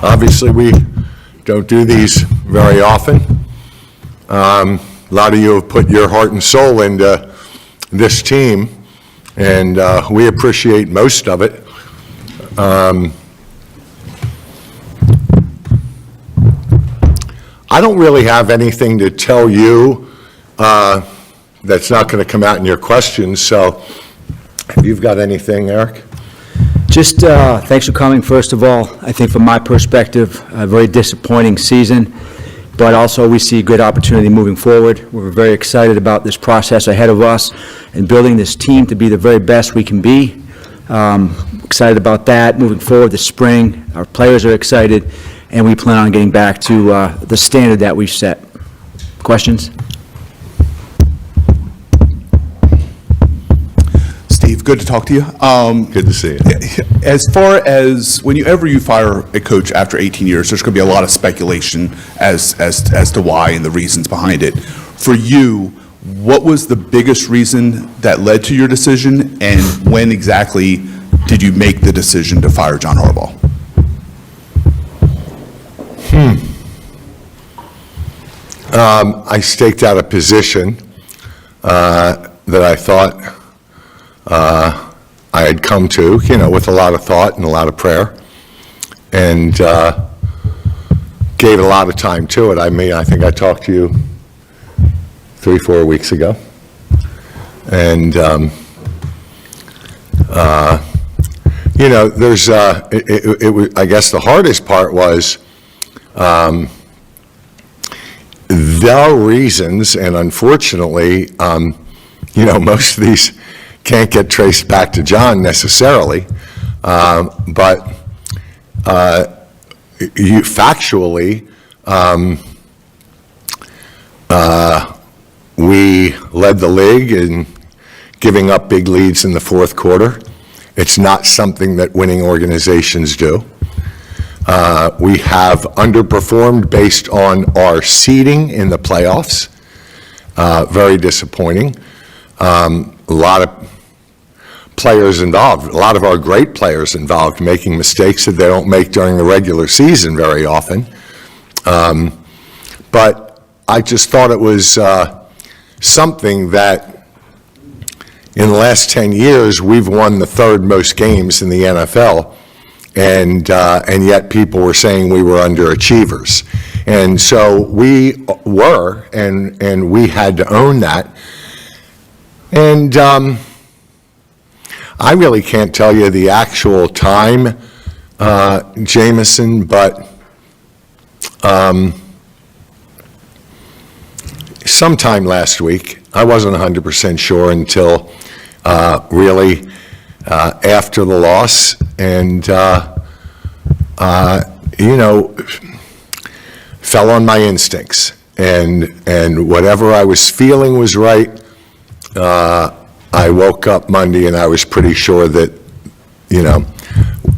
Obviously, we don't do these very often. A lot of you have put your heart and soul into this team, and we appreciate most of it. I don't really have anything to tell you that's not going to come out in your questions, so if you've got anything, Eric? Just thanks for coming, first of all. I think from my perspective, a very disappointing season, but also we see a good opportunity moving forward. We're very excited about this process ahead of us and building this team to be the very best we can be. Excited about that moving forward this spring. Our players are excited, and we plan on getting back to the standard that we've set. Questions? Steve, good to talk to you. Good to see you. As far as whenever you fire a coach after 18 years, there's going to be a lot of speculation as to why and the reasons behind it. For you, what was the biggest reason that led to your decision, and when exactly did you make the decision to fire John Harbaugh? I staked out a position that I thought I had come to, with a lot of thought and a lot of prayer, and gave a lot of time to it. I think I talked to you 3-4 weeks ago, and there's I guess the hardest part was the reasons, and unfortunately, most of these can't get traced back to John necessarily, but factually, we led the league in giving up big leads in the fourth quarter. It's not something that winning organizations do. We have underperformed based on our seeding in the playoffs. Very disappointing. A lot of players involved, a lot of our great players involved, making mistakes that they don't make during the regular season very often. But I just thought it was something that in the last 10 years, we've won the third most games in the NFL, and yet people were saying we were underachievers. And so we were, and we had to own that. And I really can't tell you the actual time, Jameson, but sometime last week. I wasn't 100% sure until really after the loss, and fell on my instincts, and whatever I was feeling was right. I woke up Monday and I was pretty sure that,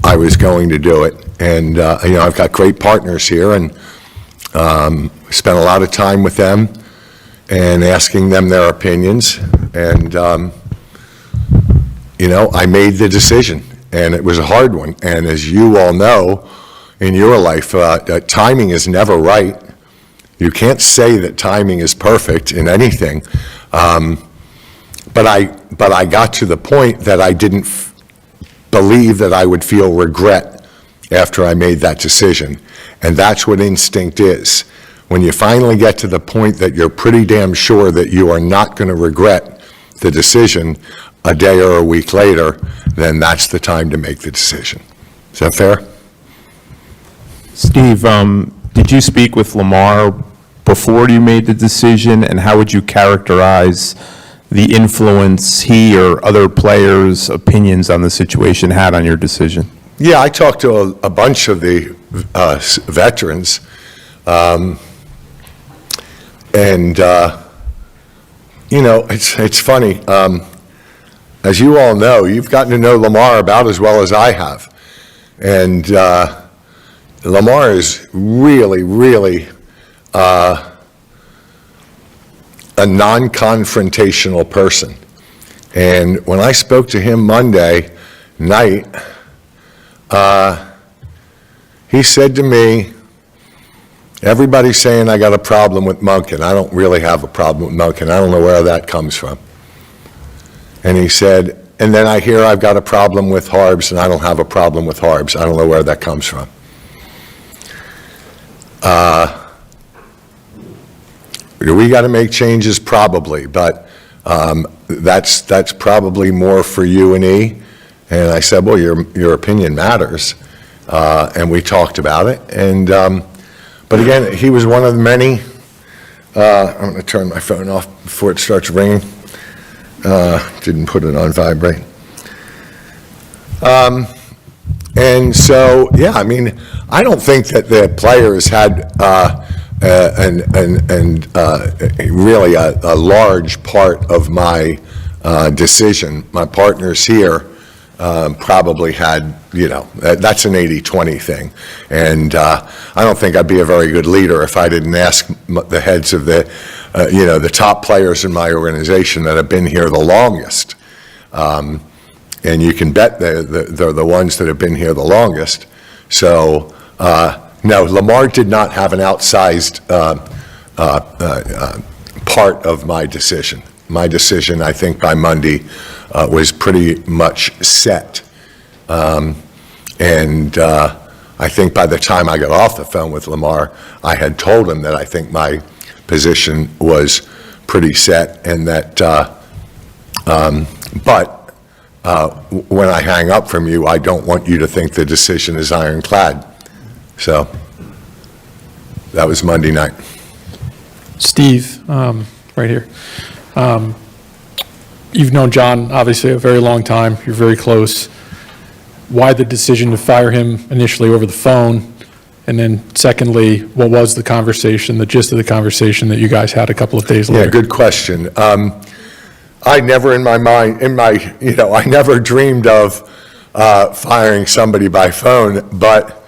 I was going to do it. And, I've got great partners here, and spent a lot of time with them and asking them their opinions. And, I made the decision, and it was a hard one. And as you all know, in your life, timing is never right. You can't say that timing is perfect in anything. But I got to the point that I didn't believe that I would feel regret after I made that decision. And that's what instinct is. When you finally get to the point that you're pretty damn sure that you are not going to regret the decision a day or a week later, then that's the time to make the decision. Is that fair? Steve, did you speak with Lamar before you made the decision, and how would you characterize the influence he or other players' opinions on the situation had on your decision? Yeah, I talked to a bunch of the veterans, and it's funny. As you all know, you've gotten to know Lamar about as well as I have, and Lamar is really, really a non-confrontational person. And when I spoke to him Monday night, He said to me, everybody's saying I got a problem with Monken. I don't really have a problem with Monken. I don't know where that comes from. And he said, and then I hear I've got a problem with Harbs, and I don't have a problem with Harbs. I don't know where that comes from. Do we got to make changes? Probably, but that's probably more for you and E. And I said, well, your opinion matters. And we talked about it. And but again, he was one of the many. I'm going to turn my phone off before it starts ringing. Didn't put it on vibrate. And so, yeah, I mean, I don't think that the players had really a large part of my decision. My partners here probably had, that's an 80-20 thing. And I don't think I'd be a very good leader if I didn't ask the heads of the top players in my organization that have been here the longest. And you can bet they're the ones that have been here the longest. So, no, Lamar did not have an outsized part of my decision. My decision, I think, by Monday was pretty much set. And I think by the time I got off the phone with Lamar, I had told him that I think my position was pretty set, and that, but when I hang up from you, I don't want you to think the decision is ironclad. So that was Monday night. Steve, right here. You've known John, obviously, a very long time. You're very close. Why the decision to fire him initially over the phone? And then secondly, what was the conversation, the gist of the conversation that you guys had a couple of days later? Yeah, good question. I never in my mind, I never dreamed of firing somebody by phone, but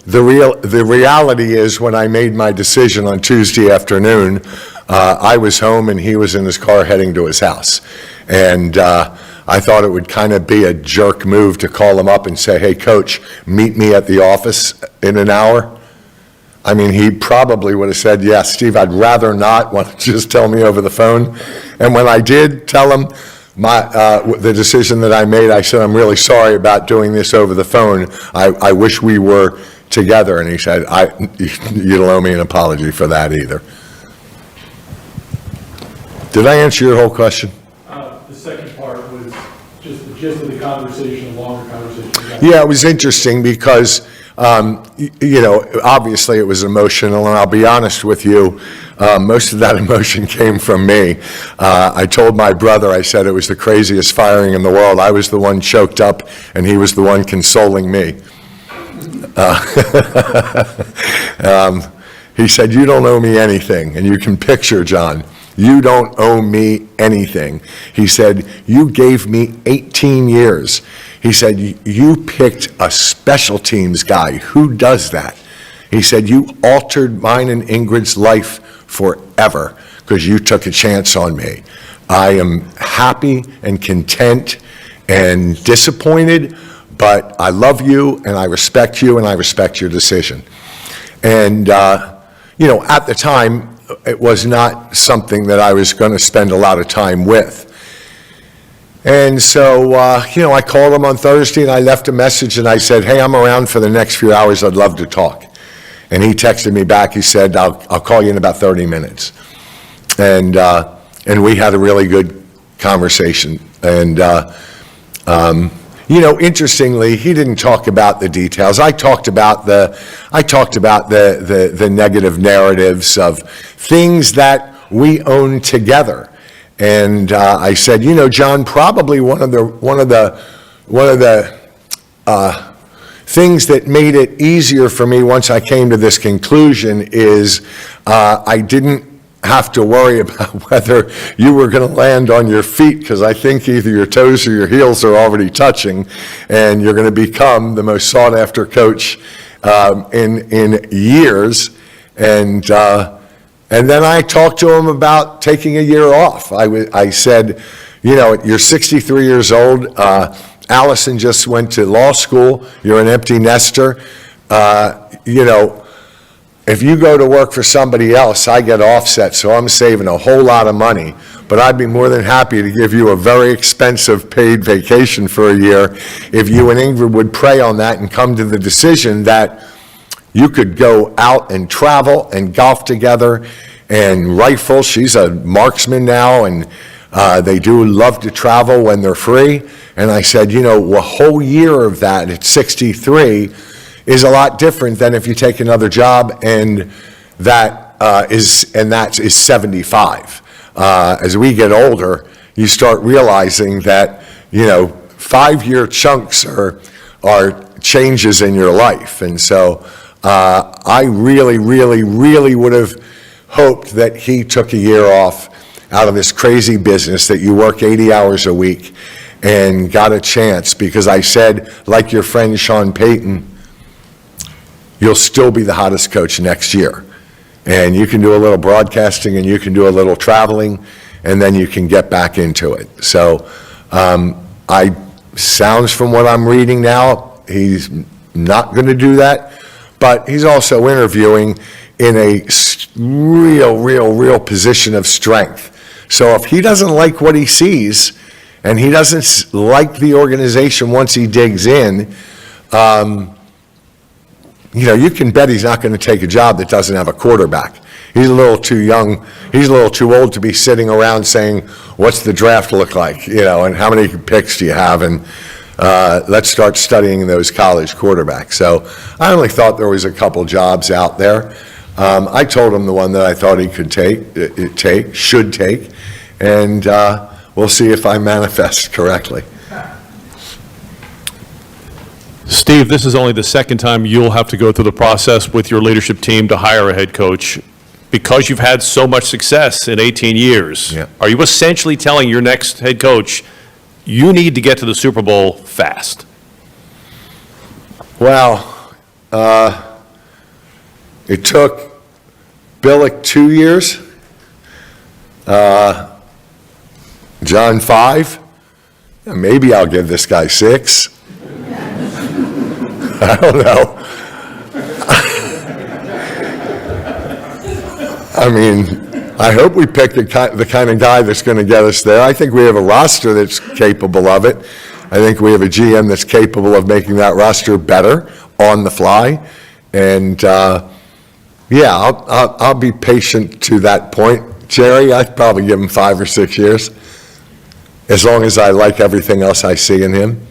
the reality is when I made my decision on Tuesday afternoon, I was home and he was in his car heading to his house. And I thought it would kind of be a jerk move to call him up and say, hey, coach, meet me at the office in an hour. I mean, he probably would have said, yeah, Steve, I'd rather not. Why don't you just tell me over the phone? And when I did tell him the decision that I made, I said, I'm really sorry about doing this over the phone. I wish we were together. And he said, you don't owe me an apology for that either. Did I answer your whole question? The second part was just the gist of the conversation, a longer conversation. Yeah, it was interesting because, obviously it was emotional, and I'll be honest with you, most of that emotion came from me. I told my brother, I said it was the craziest firing in the world. I was the one choked up, and he was the one consoling me. He said, you don't owe me anything, and you can picture, John, you don't owe me anything. He said, you gave me 18 years. He said, you picked a special teams guy. Who does that? He said, you altered mine and Ingrid's life forever because you took a chance on me. I am happy and content and disappointed, but I love you and I respect you and I respect your decision. And, at the time, it was not something that I was going to spend a lot of time with. And so, I called him on Thursday and I left a message and I said, hey, I'm around for the next few hours. I'd love to talk. And he texted me back. He said, I'll call you in about 30 minutes. And we had a really good conversation. And, interestingly, he didn't talk about the details. I talked about the negative narratives of things that we own together. And I said, John, probably one of the things that made it easier for me once I came to this conclusion is I didn't have to worry about whether you were going to land on your feet, because I think either your toes or your heels are already touching, and you're going to become the most sought-after coach in years. And then I talked to him about taking a year off. I said, you're 63 years old. Allison just went to law school. You're an empty nester. you know, if you go to work for somebody else, I get offset, so I'm saving a whole lot of money. But I'd be more than happy to give you a very expensive paid vacation for a year if you and Ingrid would pray on that and come to the decision that you could go out and travel and golf together and rifle. She's a marksman now, and they do love to travel when they're free. And I said, you know, a whole year of that at 63 is a lot different than if you take another job and that is 75. As we get older, you start realizing that, you know, 5-year chunks are changes in your life. And so I really, really, really would have hoped that he took a year off out of this crazy business that you work 80 hours a week and got a chance, because I said, like your friend Sean Payton, you'll still be the hottest coach next year. And you can do a little broadcasting and you can do a little traveling, and then you can get back into it. So sounds from what I'm reading now, he's not going to do that, but he's also interviewing in a real position of strength. So if he doesn't like what he sees, and he doesn't like the organization once he digs in, you know, you can bet he's not going to take a job that doesn't have a quarterback. He's a little too young. He's a little too old to be sitting around saying, what's the draft look like? You know, and how many picks do you have? And let's start studying those college quarterbacks. So I only thought there was a couple jobs out there. I told him the one that I thought he could should take, and we'll see if I manifest correctly. Steve, this is only the second time you'll have to go through the process with your leadership team to hire a head coach. Because you've had so much success in 18 years, Yeah. Are you essentially telling your next head coach, you need to get to the Super Bowl fast? Well, it took Billick 2 years, John 5, maybe I'll give this guy 6. I don't know. I mean, I hope we pick the kind of guy that's going to get us there. I think we have a roster that's capable of it. I think we have a GM that's capable of making that roster better on the fly. And, yeah, I'll be patient to that point. Jerry, I'd probably give him 5 or 6 years, as long as I like everything else I see in him.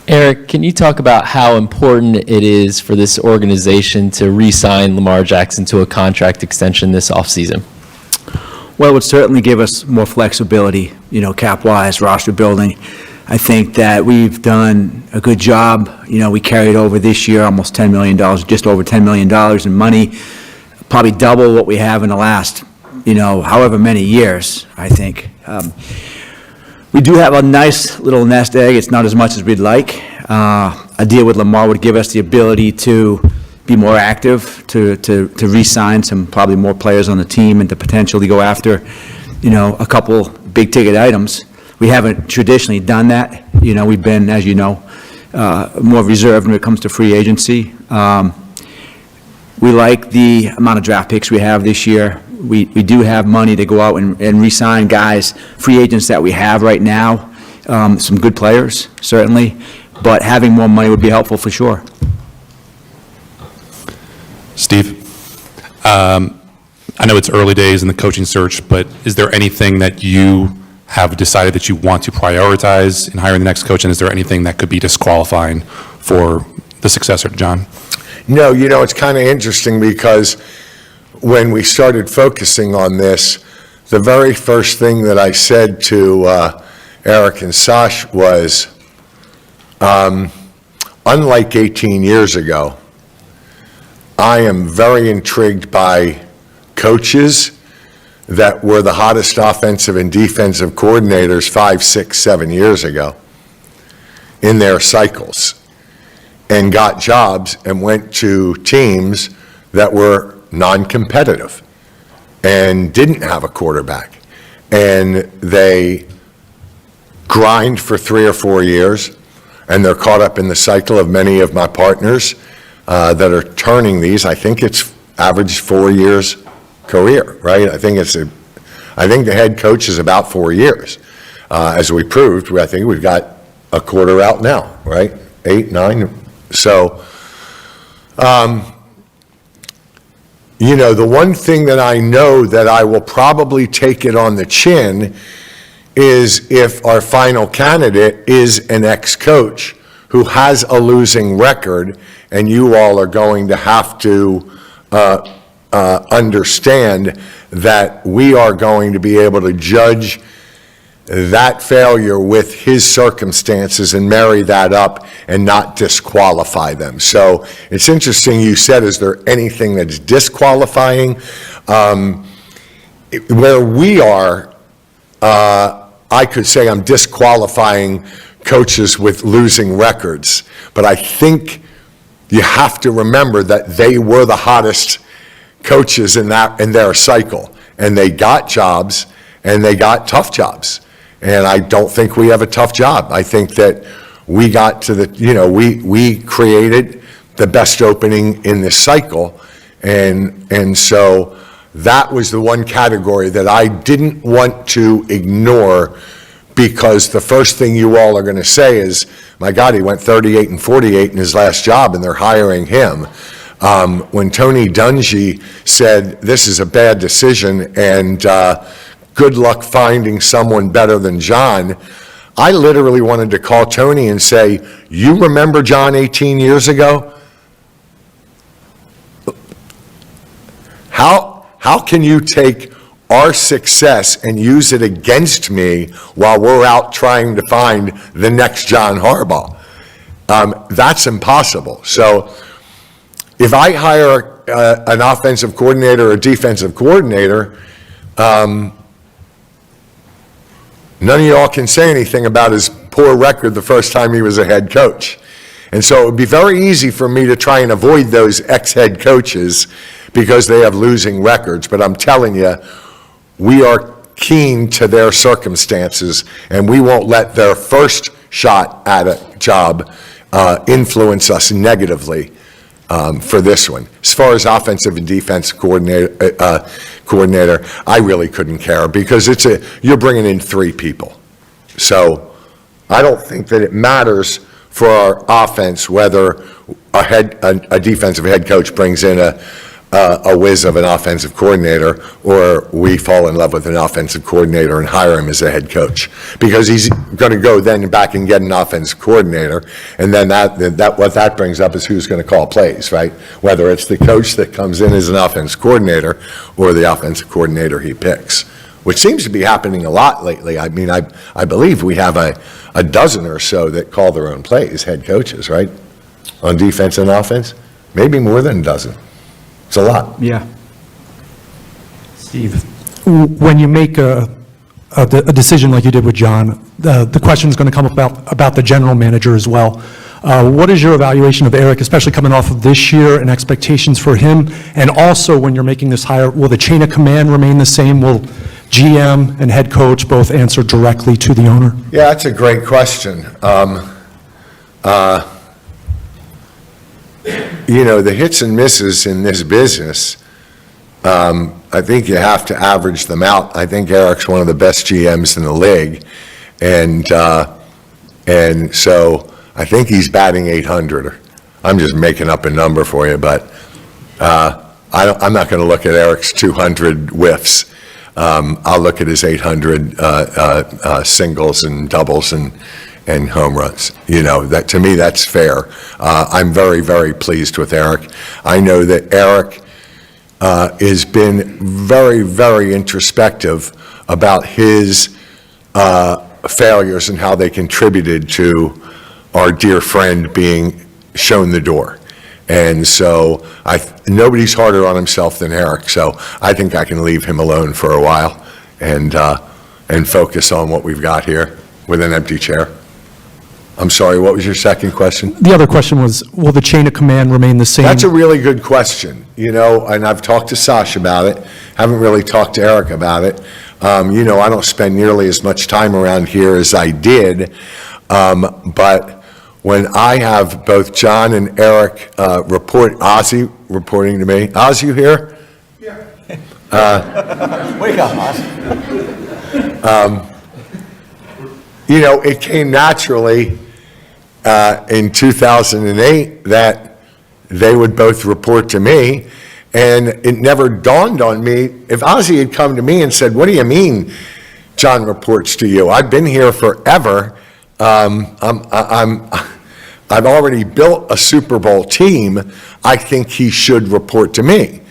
Eric, can you talk about how important it is for this organization to re-sign Lamar Jackson to a contract extension this offseason? Well, it would certainly give us more flexibility, you know, cap-wise, roster building. I think that we've done a good job. You know, we carried over this year almost $10 million, just over $10 million in money, probably double what we have in the last, you know, however many years, I think. We do have a nice little nest egg. It's not as much as we'd like. A deal with Lamar would give us the ability to be more active, to re-sign some probably more players on the team, and to potentially go after, you know, a couple big-ticket items. We haven't traditionally done that. You know, we've been, as you know, more reserved when it comes to free agency. We like the amount of draft picks we have this year. We do have money to go out and re-sign guys, free agents that we have right now, some good players, certainly, but having more money would be helpful for sure. Steve, I know it's early days in the coaching search, but is there anything that you have decided that you want to prioritize in hiring the next coach, and is there anything that could be disqualifying for the successor to John? No, you know, it's kind of interesting because when we started focusing on this, the very first thing that I said to Eric and Sash was, unlike 18 years ago, I am very intrigued by coaches that were the hottest offensive and defensive coordinators 5, 6, 7 years ago in their cycles, and got jobs and went to teams that were non-competitive and didn't have a quarterback. And they grind for 3 or 4 years, and they're caught up in the cycle of many of my partners that are turning these. I think it's average 4 years career, right? I think the head coach is about 4 years. As we proved, I think we've got a quarter out now, right? 8, 9. So, the one thing that I know that I will probably take it on the chin is if our final candidate is an ex-coach who has a losing record, and you all are going to have to understand that we are going to be able to judge that failure with his circumstances and marry that up and not disqualify them. So it's interesting you said, is there anything that's disqualifying? Where we are, I could say I'm disqualifying coaches with losing records, but I think you have to remember that they were the hottest coaches in their cycle, and they got jobs, and they got tough jobs. And I don't think we have a tough job. I think that we got to we created the best opening in this cycle, and so that was the one category that I didn't want to ignore, because the first thing you all are going to say is, my God, he went 38 and 48 in his last job, and they're hiring him. When Tony Dungy said, this is a bad decision, and good luck finding someone better than John, I literally wanted to call Tony and say, you remember John 18 years ago? How can you take our success and use it against me while we're out trying to find the next John Harbaugh? That's impossible. So if I hire an offensive coordinator or a defensive coordinator, none of y'all can say anything about his poor record the first time he was a head coach. And so it would be very easy for me to try and avoid those ex-head coaches because they have losing records. But I'm telling you, we are keen to their circumstances, and we won't let their first shot at a job influence us negatively for this one. As far as offensive and defensive coordinator, I really couldn't care, because you're bringing in 3 people. So I don't think that it matters for our offense whether a defensive head coach brings in a whiz of an offensive coordinator, or we fall in love with an offensive coordinator and hire him as a head coach, because he's going to go then back and get an offensive coordinator, and then what that brings up is who's going to call plays, right? Whether it's the coach that comes in as an offensive coordinator or the offensive coordinator he picks, which seems to be happening a lot lately. I mean, I believe we have a dozen or so that call their own plays, head coaches, right? On defense and offense, maybe more than a dozen. It's a lot. Yeah. Steve, when you make a decision like you did with John, the question is going to come about the general manager as well. What is your evaluation of Eric, especially coming off of this year, and expectations for him? And also, when you're making this hire, will the chain of command remain the same? Will GM and head coach both answer directly to the owner? Yeah, that's a great question. The hits and misses in this business, I think you have to average them out. I think Eric's one of the best GMs in the league, and so I think he's batting 800. I'm just making up a number for you, but I'm not going to look at Eric's 200 whiffs. I'll look at his 800 singles and doubles and home runs. That, to me, that's fair. I'm very, very pleased with Eric. I know that Eric has been very, very introspective about his failures and how they contributed to our dear friend being shown the door. And so nobody's harder on himself than Eric. So I think I can leave him alone for a while and focus on what we've got here with an empty chair. I'm sorry, what was your second question? The other question was, will the chain of command remain the same? That's a really good question, and I've talked to Sash about it, haven't really talked to Eric about it. I don't spend nearly as much time around here as I did, but when I have both John and Eric Ozzie reporting to me. Oz, you here? Wake up, Oz. You know, it came naturally in 2008 that they would both report to me, and it never dawned on me, if Ozzie had come to me and said, what do you mean John reports to you? I've been here forever. I've already built a Super Bowl team. I think he should report to me.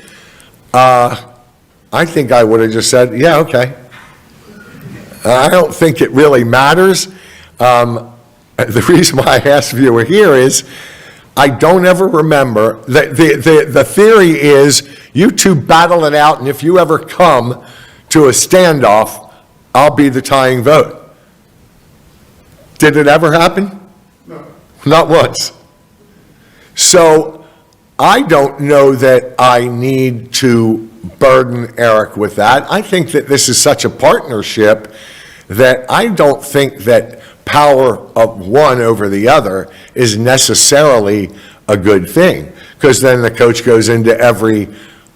I think I would have just said, yeah, okay. I don't think it really matters. The reason why I asked if you were here is I don't ever remember. The theory is you two battle it out, and if you ever come to a standoff, I'll be the tying vote. Did it ever happen? No. Not once. So I don't know that I need to burden Eric with that. I think that this is such a partnership that I don't think that power of one over the other is necessarily a good thing, because then the coach goes into every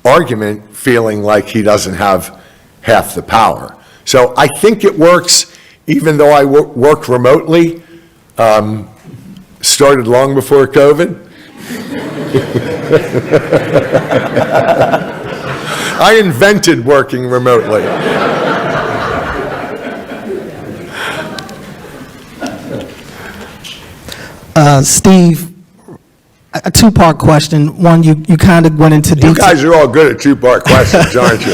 argument feeling like he doesn't have half the power. So I think it works, even though I work remotely, started long before COVID. I invented working remotely. Steve, a two-part question. One, you kind of went into detail. You guys are all good at two-part questions, aren't you?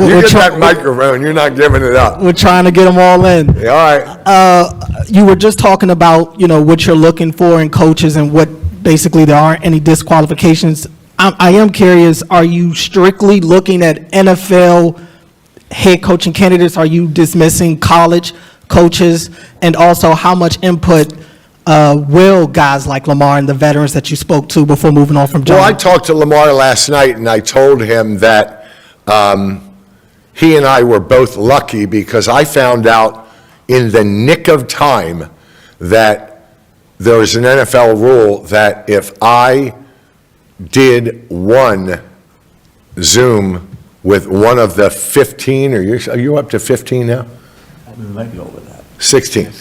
You get that microphone, you're not giving it up. We're trying to get them all in. Yeah, all right. You were just talking about, what you're looking for in coaches and what basically there aren't any disqualifications. I am curious, are you strictly looking at NFL head coaching candidates? Are you dismissing college coaches? And also, how much input will guys like Lamar and the veterans that you spoke to before moving on from John? Well, I talked to Lamar last night, and I told him that he and I were both lucky because I found out in the nick of time that there was an NFL rule that if I did one Zoom with one of the 15, are you up to 15 now? We might be over that. 16.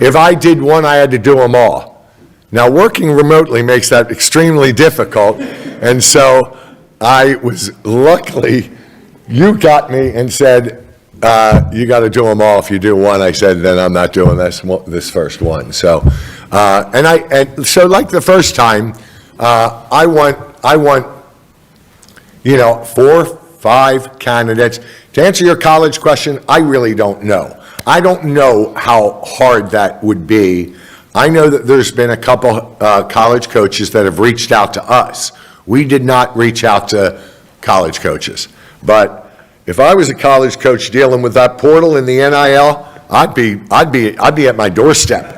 If I did one, I had to do them all. Now, working remotely makes that extremely difficult, and so I was luckily, you got me and said, you got to do them all. If you do one, I said, then I'm not doing this first one. So, so like the first time, I want 4, 5 candidates. To answer your college question, I really don't know. I don't know how hard that would be. I know that there's been a couple college coaches that have reached out to us. We did not reach out to college coaches. But if I was a college coach dealing with that portal in the NIL, I'd be at my doorstep.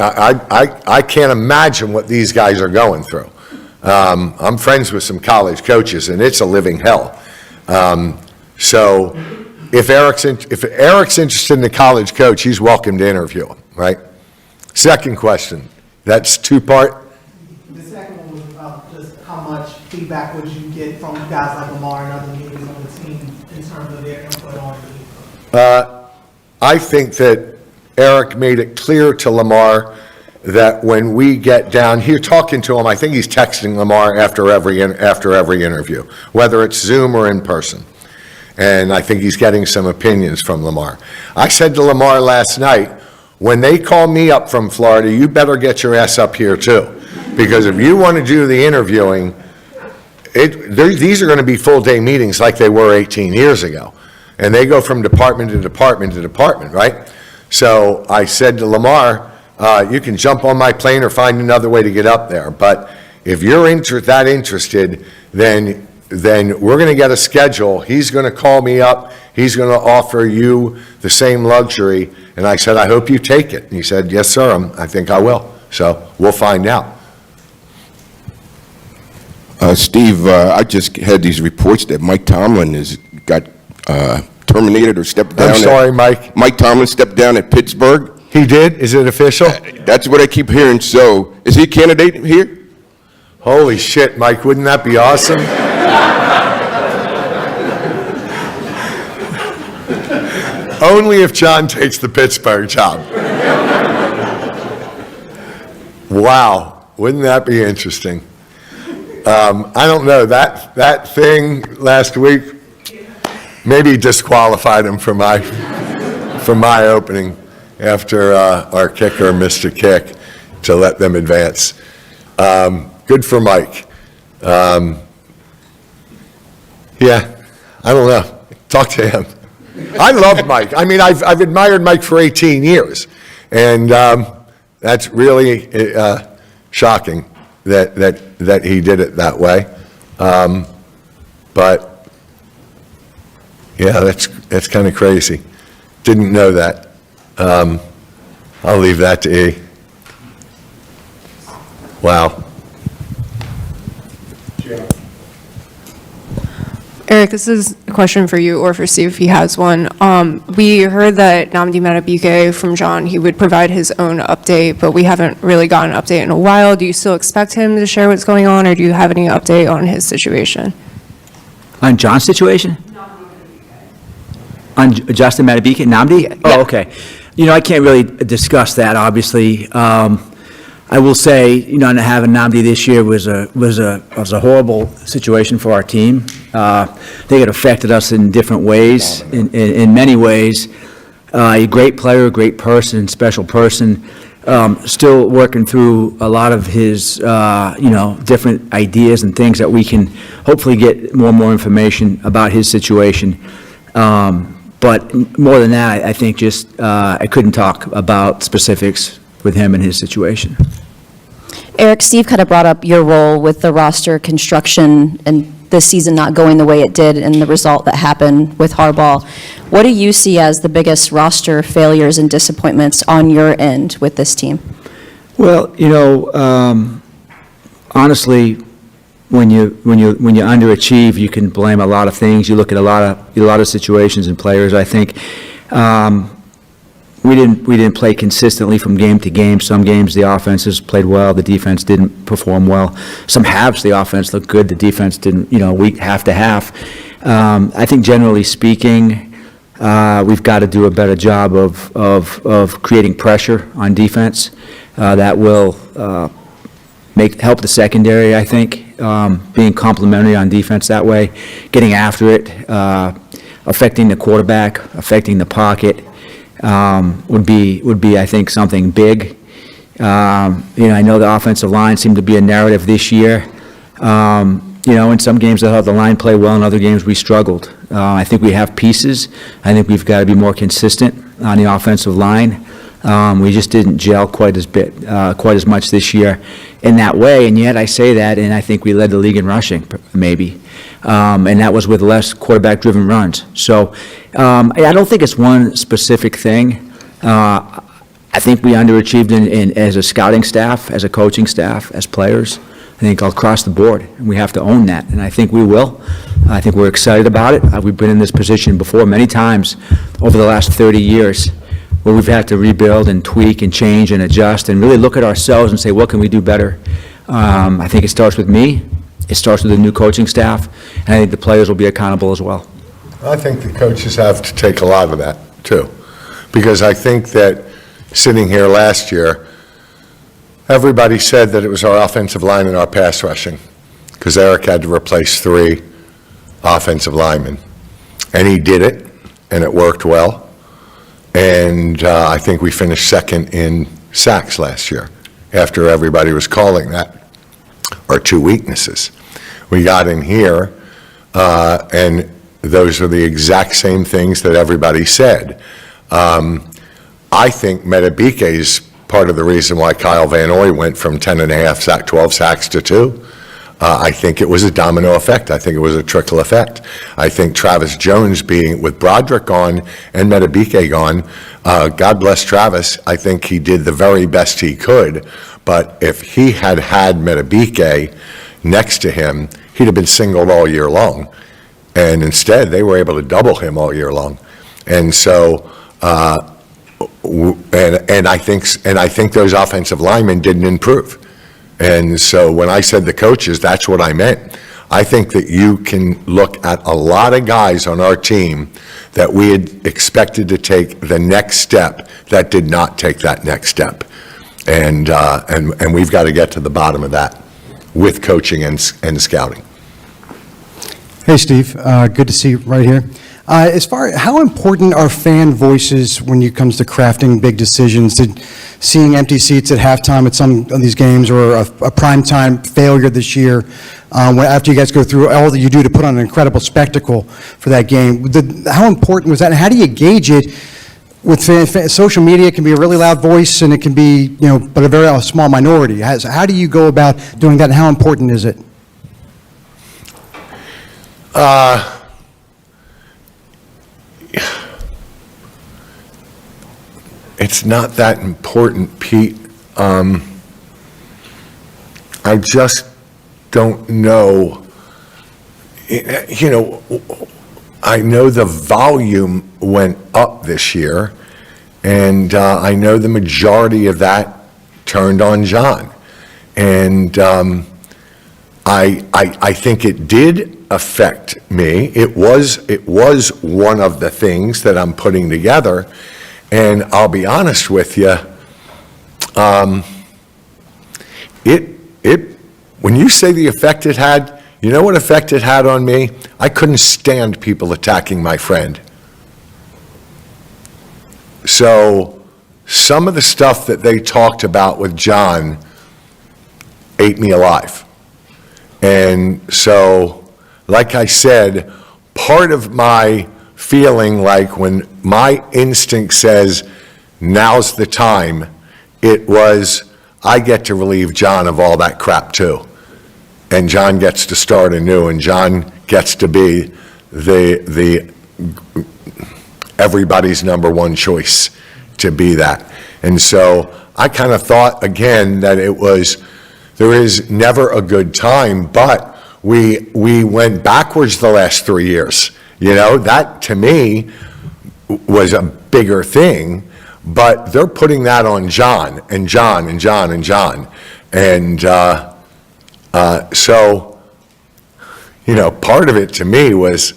I can't imagine what these guys are going through. I'm friends with some college coaches, and it's a living hell. So if Eric's interested in the college coach, he's welcome to interview him, right? Second question, that's two-part? The second one was about just how much feedback would you get from guys like Lamar and other leaders on the team in terms of their input on the I think that Eric made it clear to Lamar that when we get down here, talking to him, I think he's texting Lamar after every interview, whether it's Zoom or in person. And I think he's getting some opinions from Lamar. I said to Lamar last night, when they call me up from Florida, you better get your ass up here too. Because if you want to do the interviewing, these are going to be full-day meetings like they were 18 years ago. And they go from department to department to department, right? So I said to Lamar, you can jump on my plane or find another way to get up there. But if you're that interested, then we're going to get a schedule. He's going to call me up. He's going to offer you the same luxury. And I said, I hope you take it. And he said, yes, sir, I think I will. So we'll find out. Steve, I just had these reports that Mike Tomlin got terminated or stepped down. I'm sorry, Mike. Mike Tomlin stepped down at Pittsburgh. He did? Is it official? That's what I keep hearing. So, is he a candidate here? Holy shit, Mike, wouldn't that be awesome? Only if John takes the Pittsburgh job. Wow, wouldn't that be interesting? I don't know, that thing last week maybe disqualified him from my opening after our kicker missed a kick to let them advance. Good for Mike. Yeah, I don't know. Talk to him. I love Mike. I mean, I've admired Mike for 18 years, and that's really shocking that he did it that way. But yeah, that's kind of crazy. Didn't know that. I'll leave that to E. Wow. Eric, this is a question for you or for Steve if he has one. We heard that Nnamdi Madubuike from John, he would provide his own update, but we haven't really gotten an update in a while. Do you still expect him to share what's going on, or do you have any update on his situation? On John's situation? On Justin Madubuike, Nnamdi? Oh, okay. You know, I can't really discuss that, obviously. I will say, you know, not having Nnamdi this year was a horrible situation for our team. I think it affected us in different ways, in many ways. A great player, great person, special person, still working through a lot of his, you know, different ideas and things that we can hopefully get more and more information about his situation. But more than that, I think just I couldn't talk about specifics with him and his situation. Eric, Steve kind of brought up your role with the roster construction and this season not going the way it did and the result that happened with Harbaugh. What do you see as the biggest roster failures and disappointments on your end with this team? Well, you know, honestly, when you underachieve, you can blame a lot of things. You look at a lot of situations and players. I think we didn't play consistently from game to game. Some games the offenses played well, the defense didn't perform well. Some halves the offense looked good, the defense didn't. You know, weak half to half. I think generally speaking, we've got to do a better job of creating pressure on defense. That will help the secondary, I think, being complementary on defense that way, getting after it, affecting the quarterback, affecting the pocket, would be, I think, something big. You know, I know the offensive line seemed to be a narrative this year. You know, in some games I thought the line played well, in other games we struggled. I think we have pieces. I think we've got to be more consistent on the offensive line. We just didn't gel quite as much this year in that way, and yet I say that, and I think we led the league in rushing, maybe, and that was with less quarterback-driven runs. So I don't think it's one specific thing. I think we underachieved as a scouting staff, as a coaching staff, as players. I think across the board, and we have to own that, and I think we will. I think we're excited about it. We've been in this position before many times over the last 30 years where we've had to rebuild and tweak and change and adjust and really look at ourselves and say, what can we do better? I think it starts with me. It starts with the new coaching staff, and I think the players will be accountable as well. I think the coaches have to take a lot of that, too, because I think that sitting here last year, everybody said that it was our offensive line and our pass rushing, because Eric had to replace 3 offensive linemen. And he did it, and it worked well. And I think we finished second in sacks last year, after everybody was calling that our 2 weaknesses. We got in here, and those are the exact same things that everybody said. I think Madubuike is part of the reason why Kyle Van Noy went from 10.5 12 sacks to 2. I think it was a domino effect. I think it was a trickle effect. I think Travis Jones being with Broderick gone and Madubuike gone, God bless Travis, I think he did the very best he could. But if he had had Madubuike next to him, he'd have been singled all year long. And instead, they were able to double him all year long. And so, and And I think those offensive linemen didn't improve. And so when I said the coaches, that's what I meant. I think that you can look at a lot of guys on our team that we had expected to take the next step that did not take that next step. And we've got to get to the bottom of that with coaching and scouting. Hey, Steve. Good to see you right here. As far how important are fan voices when it comes to crafting big decisions? Seeing empty seats at halftime at some of these games, or a primetime failure this year, after you guys go through all that you do to put on an incredible spectacle for that game, how important was that, and how do you gauge it? With social media, it can be a really loud voice, and it can be, but a very small minority. How do you go about doing that, and how important is it? It's not that important, Pete. I just don't know. I know the volume went up this year, and I know the majority of that turned on John. And I think it did affect me. It was one of the things that I'm putting together. And I'll be honest with you, when you say the effect it had, you know what effect it had on me? I couldn't stand people attacking my friend. So some of the stuff that they talked about with John ate me alive. And so, like I said, part of my feeling like when my instinct says, now's the time, it was, I get to relieve John of all that crap too. And John gets to start anew, and John gets to be the everybody's number one choice to be that. And so I kind of thought, again, that there is never a good time, but we went backwards the last 3 years. That to me was a bigger thing, but they're putting that on John and John and John and John. And so, part of it to me was,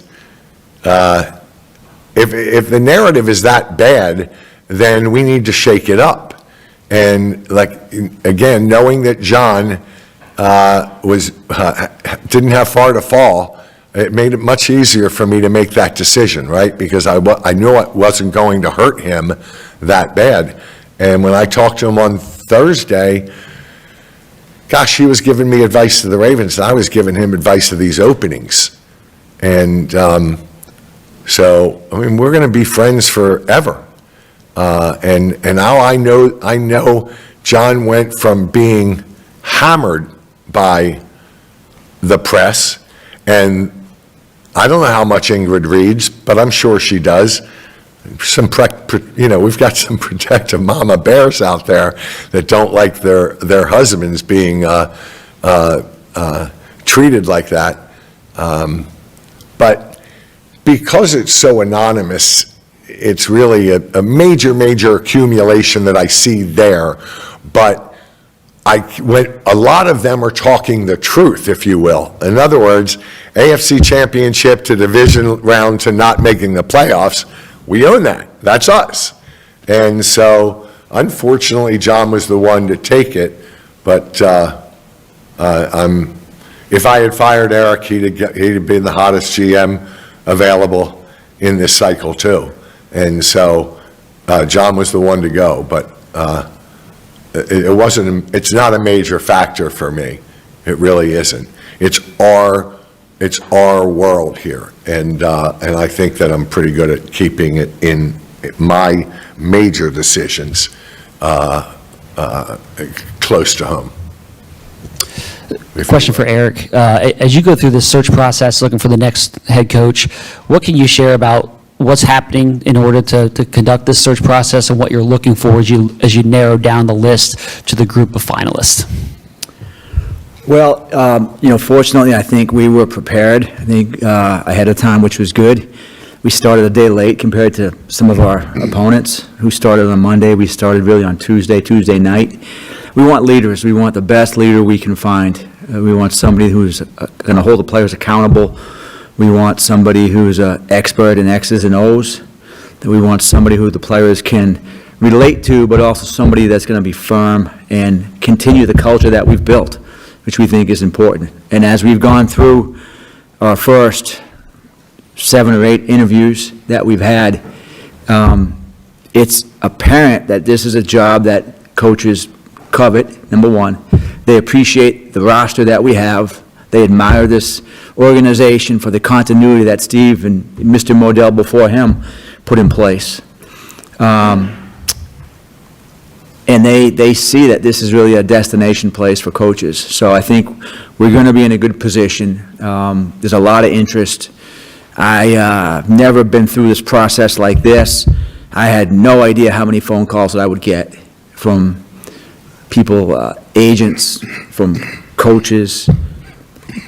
if the narrative is that bad, then we need to shake it up. And again, knowing that John didn't have far to fall, it made it much easier for me to make that decision, right? Because I knew it wasn't going to hurt him that bad. And when I talked to him on Thursday, gosh, he was giving me advice to the Ravens, and I was giving him advice to these openings. And so, we're going to be friends forever. And now I know John went from being hammered by the press, and I don't know how much Ingrid reads, but I'm sure she does. We've got some protective mama bears out there that don't like their husbands being treated like that. But because it's so anonymous, it's really a major accumulation that I see there. But a lot of them are talking the truth, if you will. In other words, AFC Championship to division round to not making the playoffs, we own that. That's us. And so, unfortunately, John was the one to take it. But if I had fired Eric, he'd have been the hottest GM available in this cycle too. And so, John was the one to go. But it's not a major factor for me. It really isn't. It's our world here, and I think that I'm pretty good at keeping it in my major decisions close to home. Question for Eric. As you go through this search process looking for the next head coach, what can you share about what's happening in order to conduct this search process, and what you're looking for as you narrow down the list to the group of finalists? Well, fortunately, I think we were prepared, ahead of time, which was good. We started a day late compared to some of our opponents who started on Monday. We started really on Tuesday night. We want leaders. We want the best leader we can find. We want somebody who's going to hold the players accountable. We want somebody who's an expert in X's and O's. We want somebody who the players can relate to, but also somebody that's going to be firm and continue the culture that we've built, which we think is important. And as we've gone through our first 7 or 8 interviews that we've had, it's apparent that this is a job that coaches covet, number one. They appreciate the roster that we have. They admire this organization for the continuity that Steve and Mr. Modell before him put in place. And they see that this is really a destination place for coaches. So I think we're going to be in a good position. There's a lot of interest. I've never been through this process like this. I had no idea how many phone calls that I would get from people, agents, from coaches,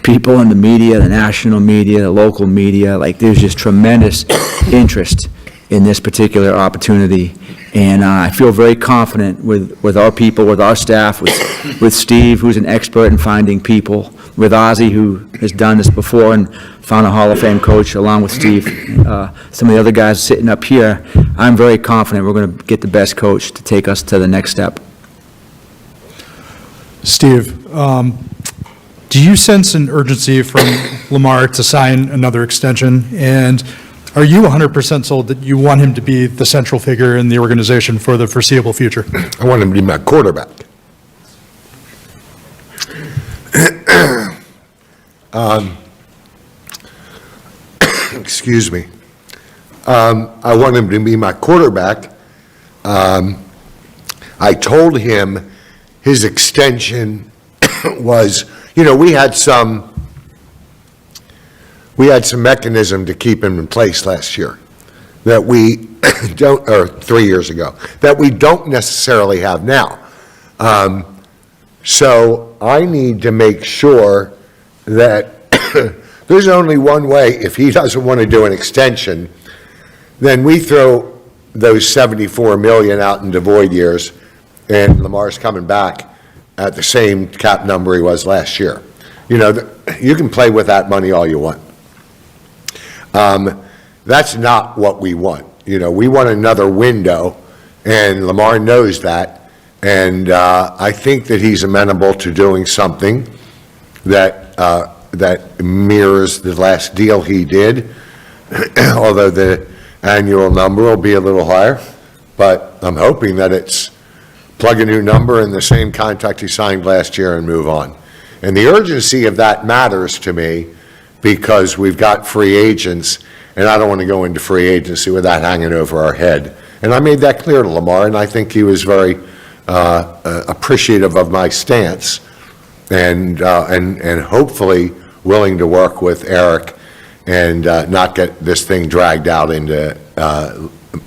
people in the media, the national media, the local media. Like, there's just tremendous interest in this particular opportunity. And I feel very confident with our people, with our staff, with Steve, who's an expert in finding people, with Ozzie, who has done this before and found a Hall of Fame coach, along with Steve. Some of the other guys sitting up here, I'm very confident we're going to get the best coach to take us to the next step. Steve, do you sense an urgency from Lamar to sign another extension? And are you 100% sold that you want him to be the central figure in the organization for the foreseeable future? I want him to be my quarterback. Excuse me. I want him to be my quarterback. I told him his extension was, we had some mechanism to keep him in place last year that we don't, or 3 years ago, that we don't necessarily have now. So I need to make sure that there's only one way. If he doesn't want to do an extension, then we throw those $74 million out into void years, and Lamar's coming back at the same cap number he was last year. You can play with that money all you want. That's not what we want. We want another window, and Lamar knows that. And I think that he's amenable to doing something that mirrors the last deal he did, although the annual number will be a little higher. But I'm hoping that it's plug a new number in the same contract he signed last year and move on. And the urgency of that matters to me because we've got free agents, and I don't want to go into free agency with that hanging over our head. And I made that clear to Lamar, and I think he was very appreciative of my stance and hopefully willing to work with Eric and not get this thing dragged out into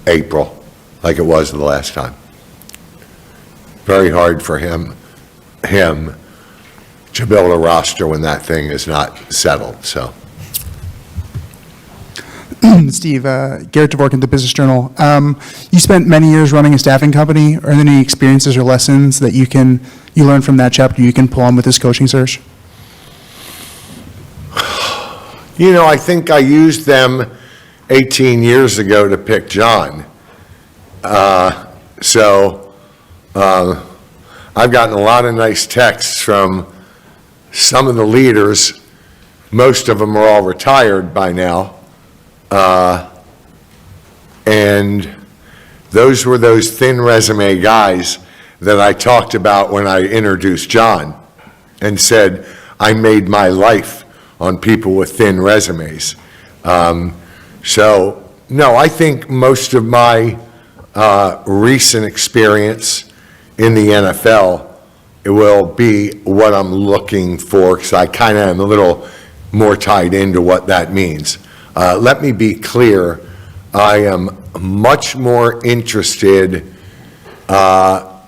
April like it was the last time. Very hard for him to build a roster when that thing is not settled, so. Steve, Garrett Dvorkin, the Business Journal. You spent many years running a staffing company. Are there any experiences or lessons that you learned from that chapter you can pull on with this coaching search? I think I used them 18 years ago to pick John. I've gotten a lot of nice texts from some of the leaders. Most of them are all retired by now. And those were those thin resume guys that I talked about when I introduced John and said, I made my life on people with thin resumes. No, I think most of my recent experience in the NFL, it will be what I'm looking for, because I kind of am a little more tied into what that means. Let me be clear, I am much more interested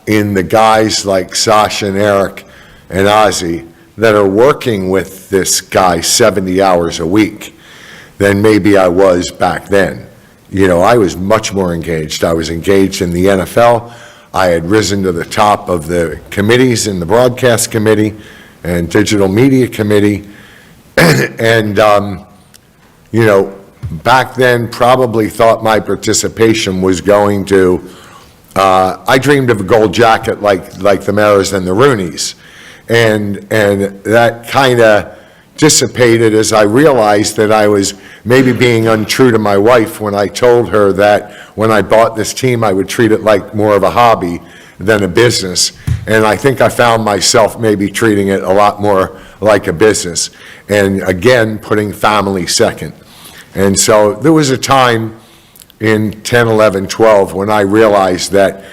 in the guys like Sasha and Eric and Ozzie that are working with this guy 70 hours a week. than maybe I was back then. You know, I was much more engaged. I was engaged in the NFL. I had risen to the top of the committees in the broadcast committee and digital media committee. And, you know, back then probably thought my participation was going to, I dreamed of a gold jacket like the Maras and the Rooneys. And that kind of dissipated as I realized that I was maybe being untrue to my wife when I told her that when I bought this team, I would treat it like more of a hobby than a business. And I think I found myself maybe treating it a lot more like a business. And again, putting family second. And so there was a time in 10, 11, 12 when I realized that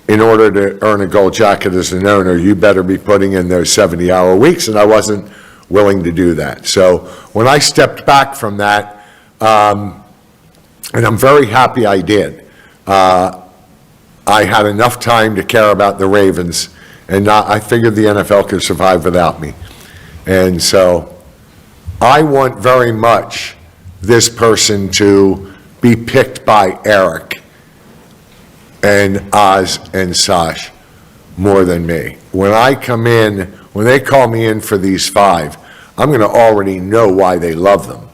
in order to earn a gold jacket as an owner, you better be putting in those 70-hour weeks, and I wasn't willing to do that. So when I stepped back from that, and I'm very happy I did, I had enough time to care about the Ravens, and I figured the NFL could survive without me. And so I want very much this person to be picked by Eric and Oz and Sash more than me. When I come in, when they call me in for these 5, I'm going to already know why they love them.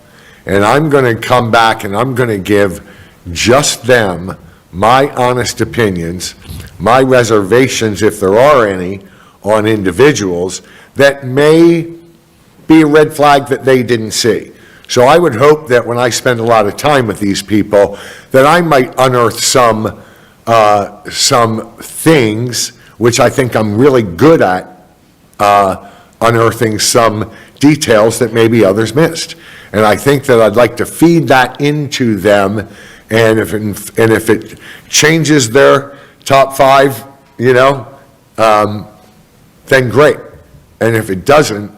And I'm going to come back and I'm going to give just them my honest opinions, my reservations, if there are any, on individuals that may be a red flag that they didn't see. So I would hope that when I spend a lot of time with these people, that I might unearth some things, which I think I'm really good at, unearthing some details that maybe others missed. And I think that I'd like to feed that into them, and if it changes their top 5, you know, then great. And if it doesn't,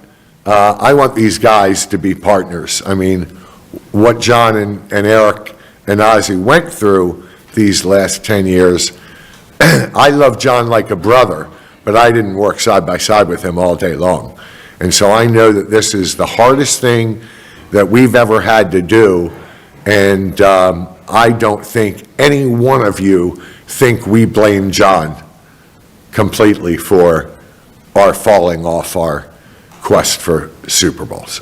I want these guys to be partners. I mean, what John and Eric and Ozzie went through these last 10 years, I love John like a brother, but I didn't work side by side with him all day long. And so I know that this is the hardest thing that we've ever had to do, and I don't think any one of you think we blame John completely for our falling off our quest for Super Bowls.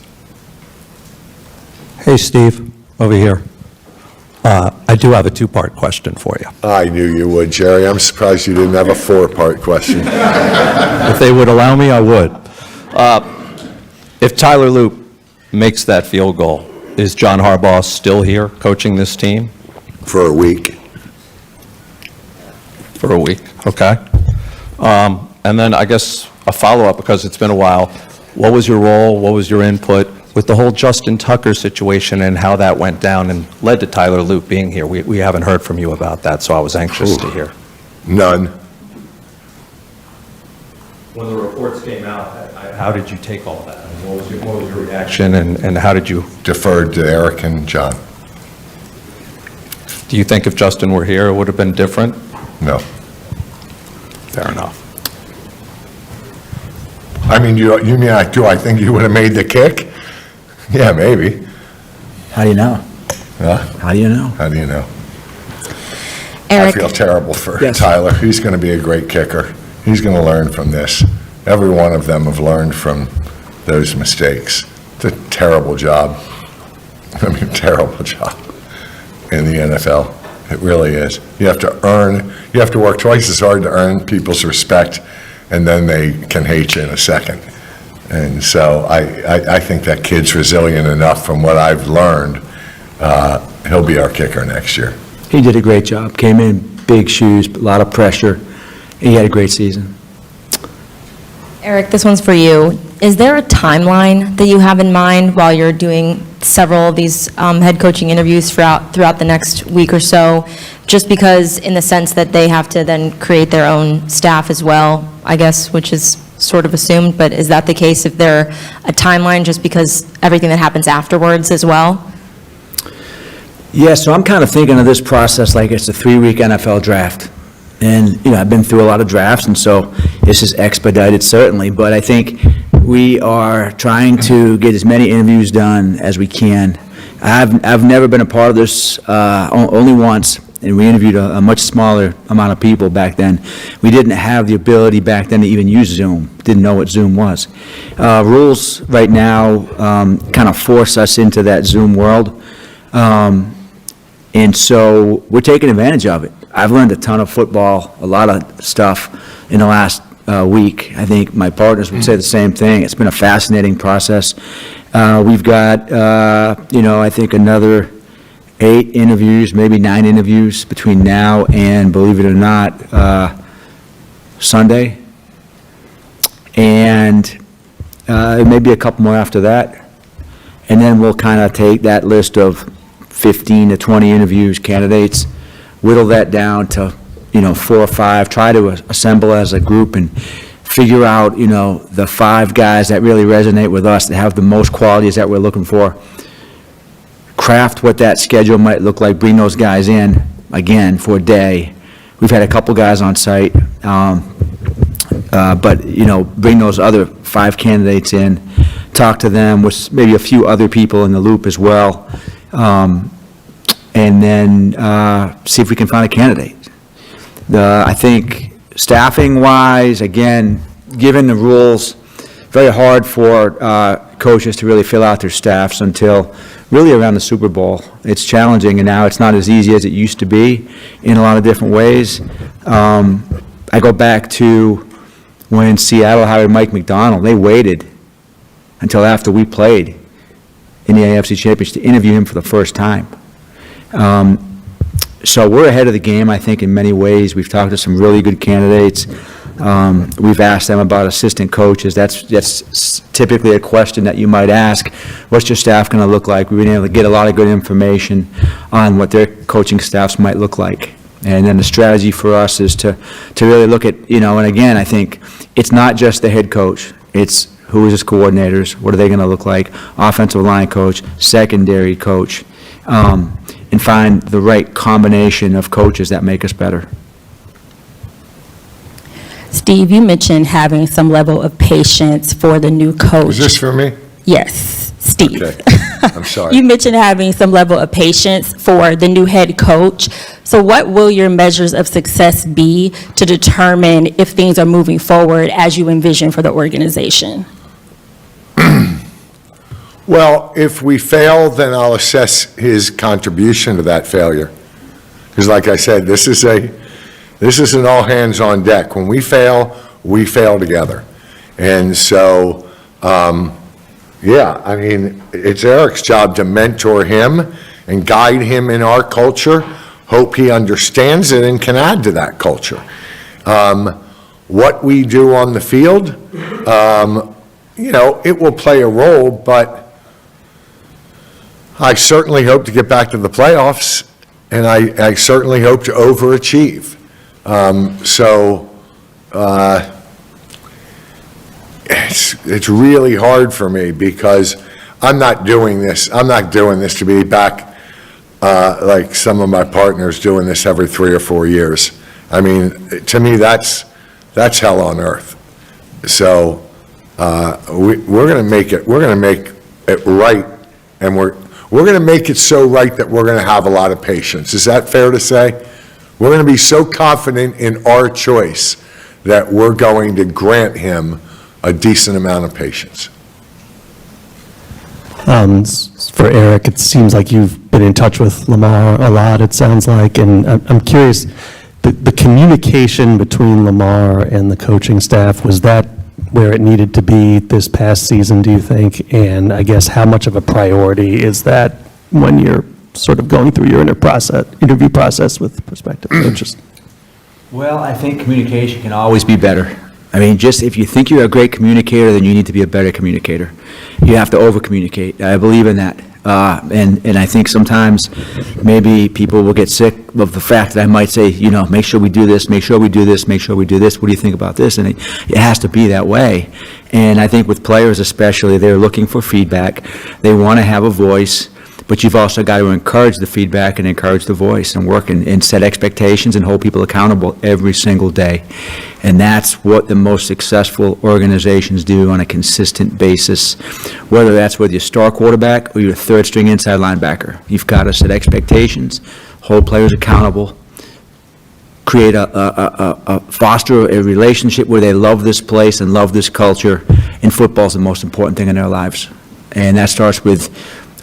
Hey, Steve, over here. I do have a 2-part question for you. I knew you would, Jerry. I'm surprised you didn't have a 4-part question. If they would allow me, I would. If Tyler Loop makes that field goal, is John Harbaugh still here coaching this team? For a week. For a week, okay. And then I guess a follow-up, because it's been a while. What was your role, what was your input with the whole Justin Tucker situation and how that went down and led to Tyler Loop being here? We haven't heard from you about that, so I was anxious to hear. None. When the reports came out, how did you take all that? What was your reaction, and how did you? Deferred to Eric and John. Do you think if Justin were here, it would have been different? No. Fair enough. I mean, do I think you would have made the kick? Yeah, maybe. How do you know? Huh? How do you know? How do you know? Eric. I feel terrible for Yes. Tyler. He's going to be a great kicker. He's going to learn from this. Every one of them have learned from those mistakes. It's a terrible job. I mean, terrible job in the NFL. It really is. You have to work twice as hard to earn people's respect, and then they can hate you in a second. And so I think that kid's resilient enough from what I've learned. He'll be our kicker next year. He did a great job. Came in, big shoes, a lot of pressure. He had a great season. Eric, this one's for you. Is there a timeline that you have in mind while you're doing several of these head coaching interviews throughout the next week or so? Just because in the sense that they have to then create their own staff as well, I guess, which is sort of assumed, but is that the case if there a timeline just because everything that happens afterwards as well? Yeah, so I'm kind of thinking of this process like it's a 3-week NFL draft. And, I've been through a lot of drafts, and so this is expedited, certainly. But I think we are trying to get as many interviews done as we can I've never been a part of this, only once, and we interviewed a much smaller amount of people back then. We didn't have the ability back then to even use Zoom, didn't know what Zoom was. Rules right now kind of force us into that Zoom world, and so we're taking advantage of it. I've learned a ton of football, a lot of stuff in the last week. I think my partners would say the same thing. It's been a fascinating process. We've got, I think another 8 interviews, maybe 9 interviews between now and, believe it or not, Sunday. And maybe a couple more after that. And then we'll kind of take that list of 15 to 20 interviews, candidates, whittle that down to 4 or 5, try to assemble as a group and figure out, the 5 guys that really resonate with us, that have the most qualities that we're looking for. Craft what that schedule might look like, bring those guys in, again, for a day. We've had a couple guys on site, but, bring those other 5 candidates in, talk to them with maybe a few other people in the loop as well, and then see if we can find a candidate. I think staffing-wise, again, given the rules, very hard for coaches to really fill out their staffs until really around the Super Bowl. It's challenging, and now it's not as easy as it used to be in a lot of different ways. I go back to when Seattle hired Mike McDonald. They waited until after we played in the AFC Championship to interview him for the first time. So we're ahead of the game, I think, in many ways. We've talked to some really good candidates. We've asked them about assistant coaches. That's typically a question that you might ask. What's your staff going to look like? We've been able to get a lot of good information on what their coaching staffs might look like. And then the strategy for us is to really look at, and again, I think it's not just the head coach. It's who is his coordinators, what are they going to look like, offensive line coach, secondary coach, and find the right combination of coaches that make us better. Steve, you mentioned having some level of patience for the new coach. Is this for me? Yes, Steve. Okay, I'm sorry. You mentioned having some level of patience for the new head coach. So what will your measures of success be to determine if things are moving forward as you envision for the organization? Well, if we fail, then I'll assess his contribution to that failure. Because like I said, this is an all hands on deck. When we fail together. And so, it's Eric's job to mentor him and guide him in our culture. Hope he understands it and can add to that culture. What we do on the field, it will play a role, but I certainly hope to get back to the playoffs, and I certainly hope to overachieve. It's really hard for me because I'm not doing this to be back like some of my partners doing this every 3 or 4 years. I mean, to me, that's hell on earth. So we're going to make it right, and we're going to make it so right that we're going to have a lot of patience. Is that fair to say? We're going to be so confident in our choice that we're going to grant him a decent amount of patience. For Eric, it seems like you've been in touch with Lamar a lot, it sounds like, and I'm curious, the communication between Lamar and the coaching staff, was that where it needed to be this past season, do you think? And I guess how much of a priority is that when you're sort of going through your interview process with prospective coaches? Well, I think communication can always be better. I mean, just if you think you're a great communicator, then you need to be a better communicator. You have to over-communicate. I believe in that. And I think sometimes maybe people will get sick of the fact that I might say, make sure we do this, make sure we do this, make sure we do this. What do you think about this? And it has to be that way. And I think with players especially, they're looking for feedback. They want to have a voice. but you've also got to encourage the feedback and encourage the voice and work and set expectations and hold people accountable every single day. And that's what the most successful organizations do on a consistent basis, whether that's with your star quarterback or your third-string inside linebacker. You've got to set expectations, hold players accountable, create foster a relationship where they love this place and love this culture, and football's the most important thing in their lives. And that starts with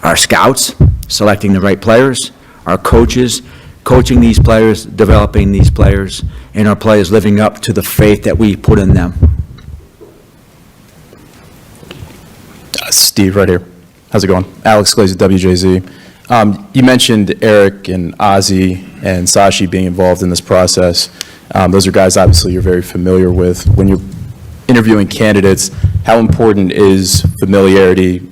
our scouts, selecting the right players, our coaches, coaching these players, developing these players, and our players living up to the faith that we put in them. Steve, right here. How's it going? Alex Glaze at WJZ. You mentioned Eric and Ozzie and Sashi being involved in this process. Those are guys obviously you're very familiar with. When you're interviewing candidates, how important is familiarity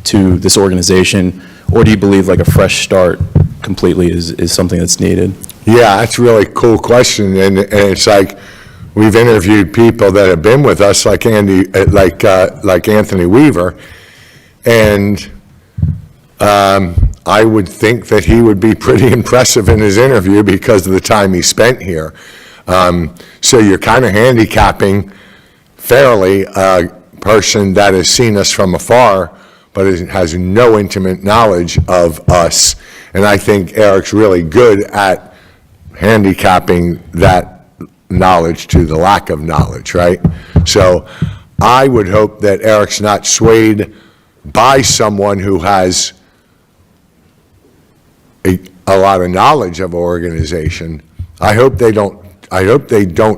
to this organization, or do you believe like a fresh start completely is something that's needed? Yeah, that's a really cool question, and it's like we've interviewed people that have been with us, like Anthony Weaver, and I would think that he would be pretty impressive in his interview because of the time he spent here. So you're kind of handicapping fairly a person that has seen us from afar, but has no intimate knowledge of us. And I think Eric's really good at handicapping that knowledge to the lack of knowledge, right? So I would hope that Eric's not swayed by someone who has a lot of knowledge of an organization. I hope they don't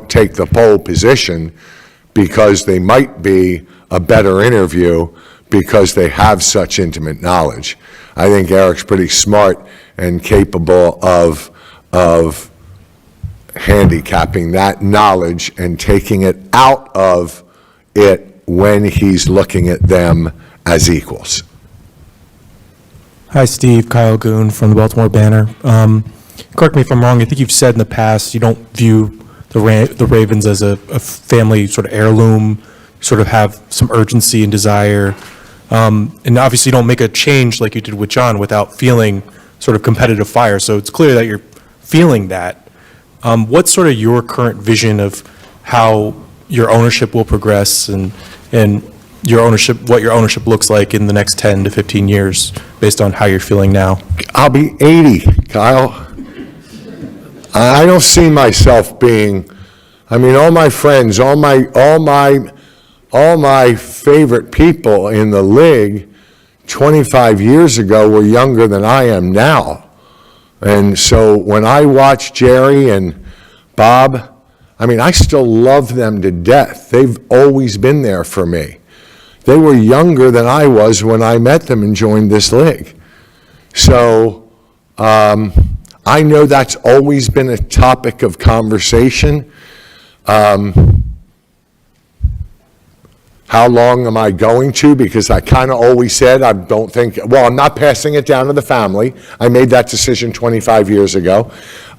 take the pole position because they might be a better interview because they have such intimate knowledge. I think Eric's pretty smart and capable of handicapping that knowledge and taking it out of it when he's looking at them as equals. Hi, Steve. Kyle Goon from the Baltimore Banner. Correct me if I'm wrong. I think you've said in the past you don't view the Ravens as a family sort of heirloom, sort of have some urgency and desire. And obviously you don't make a change like you did with John without feeling sort of competitive fire. So it's clear that you're feeling that. What's sort of your current vision of how your ownership will progress and your ownership, what your ownership looks like in the next 10 to 15 years based on how you're feeling now? I'll be 80, Kyle. I don't see myself being, I mean, all my friends, all my favorite people in the league 25 years ago were younger than I am now. And so when I watch Jerry and Bob, I mean, I still love them to death. They've always been there for me. They were younger than I was when I met them and joined this league. So I know that's always been a topic of conversation. How long am I going to? Because I kind of always said I don't think, well, I'm not passing it down to the family. I made that decision 25 years ago.